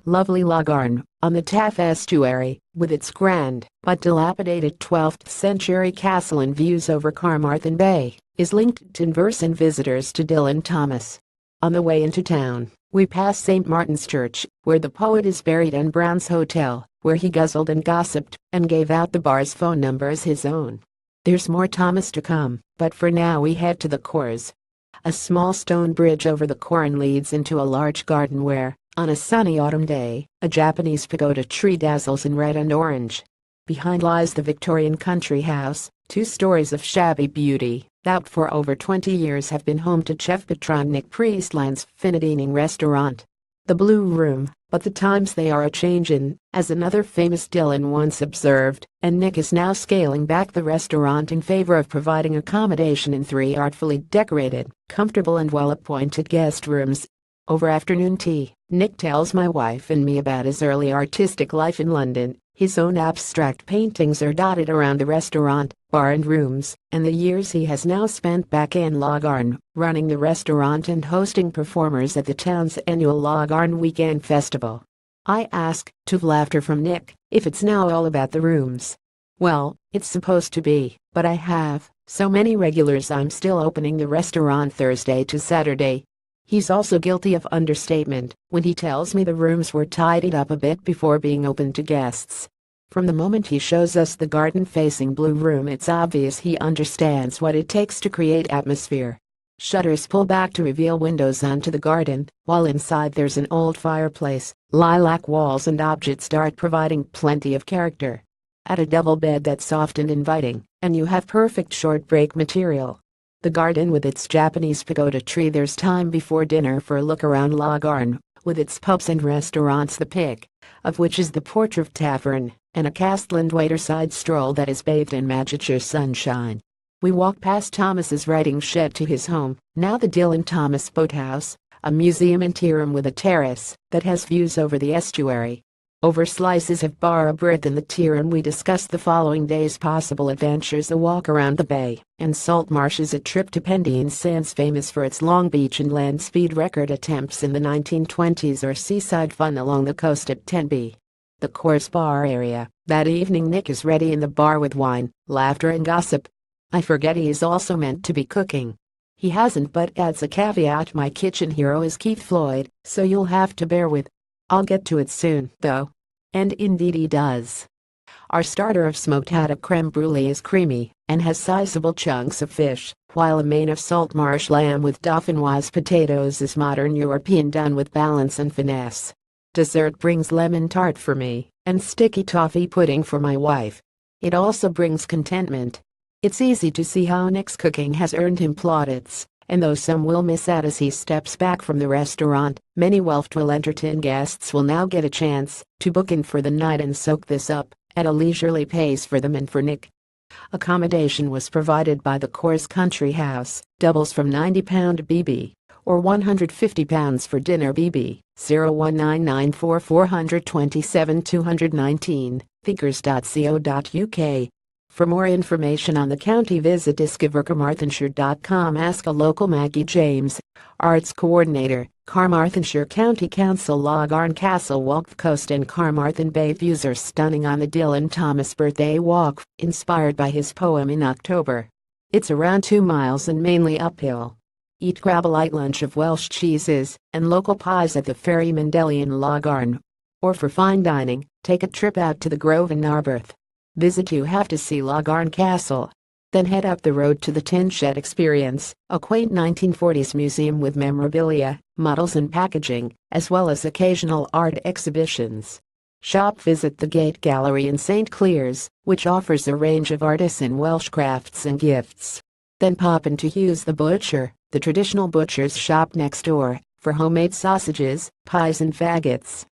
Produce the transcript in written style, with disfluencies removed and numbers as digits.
Lovely Laugharne, on the Taff estuary, with its grand but dilapidated 12th century castle and views over Carmarthen Bay, is linked in verse and visitors to Dylan Thomas. On the way into town, we pass St. Martin's Church, where the poet is buried, and Brown's Hotel, where he guzzled and gossiped and gave out the bar's phone number as his own. There's more Thomas to come, but for now we head to the Kors. A small stone bridge over the Corn leads into a large garden where, on a sunny autumn day, a Japanese pagoda tree dazzles in red and orange. Behind lies the Victorian country house, 2 stories of shabby beauty, that for over 20 years have been home to chef patron Nick Priestland's fine-dining restaurant. The Blue Room, but the times they are a-changin', as another famous Dylan once observed, and Nick is now scaling back the restaurant in favor of providing accommodation in 3 artfully decorated, comfortable and well-appointed guest rooms. Over afternoon tea, Nick tells my wife and me about his early artistic life in London. His own abstract paintings are dotted around the restaurant, bar and rooms, and the years he has now spent back in Laugharne, running the restaurant and hosting performers at the town's annual Laugharne Weekend Festival. I ask, to laughter from Nick, if it's now all about the rooms. Well, it's supposed to be, but I have so many regulars I'm still opening the restaurant Thursday to Saturday. He's also guilty of understatement when he tells me the rooms were tidied up a bit before being opened to guests. From the moment he shows us the garden-facing Blue Room, it's obvious he understands what it takes to create atmosphere. Shutters pull back to reveal windows onto the garden, while inside there's an old fireplace, lilac walls and objects art providing plenty of character. Add a double bed that's soft and inviting, and you have perfect short break material. The garden with its Japanese pagoda tree. There's time before dinner for a look around Laugharne, with its pubs and restaurants, the pick of which is the Portrait Tavern, and a Castland waterside stroll that is bathed in magical sunshine. We walk past Thomas's writing shed to his home, now the Dylan Thomas Boathouse, a museum interim with a terrace that has views over the estuary. Over slices of bara bread and the tea, and we discuss the following day's possible adventures: a walk around the bay and salt marshes, a trip to Pendine Sands, famous for its Long Beach and land speed record attempts in the 1920s, or seaside fun along the coast at Tenby. The Kors bar area. That evening Nick is ready in the bar with wine, laughter and gossip. I forget he is also meant to be cooking. He hasn't, but adds a caveat: my kitchen hero is Keith Floyd, so you'll have to bear with. I'll get to it soon, though. And indeed he does. Our starter of smoked haddock creme brulee is creamy and has sizable chunks of fish, while a main of salt marsh lamb with dauphinoise potatoes is modern European, done with balance and finesse. Dessert brings lemon tart for me, and sticky toffee pudding for my wife. It also brings contentment. It's easy to see how Nick's cooking has earned him plaudits. And though some will miss out as he steps back from the restaurant, many well-entertained guests will now get a chance to book in for the night and soak this up at a leisurely pace for them and for Nick. Accommodation was provided by the Kors Country House, doubles from £90 BB, or £150 for dinner BB, 01994 427 219, figures.co.uk. For more information on the county, visit carmarthenshire.com. Ask a local. Maggie James, Arts Coordinator, Carmarthenshire County Council. Laugharne Castle Walk. The coast and Carmarthen Bay views are stunning on the Dylan Thomas birthday walk, inspired by his poem in October. It's around 2 miles and mainly uphill. Grab a light lunch of Welsh cheeses and local pies at the Ferryman Deli in Laugharne. Or for fine dining, take a trip out to the Grove in Narberth. Visit. You have to see Laugharne Castle. Then head up the road to the Tin Shed Experience, a quaint 1940s museum with memorabilia, models and packaging, as well as occasional art exhibitions. Shop. Visit the Gate Gallery in St. Clears, which offers a range of artisan Welsh crafts and gifts. Then pop into Hugh's the Butcher, the traditional butcher's shop next door, for homemade sausages, pies and faggots.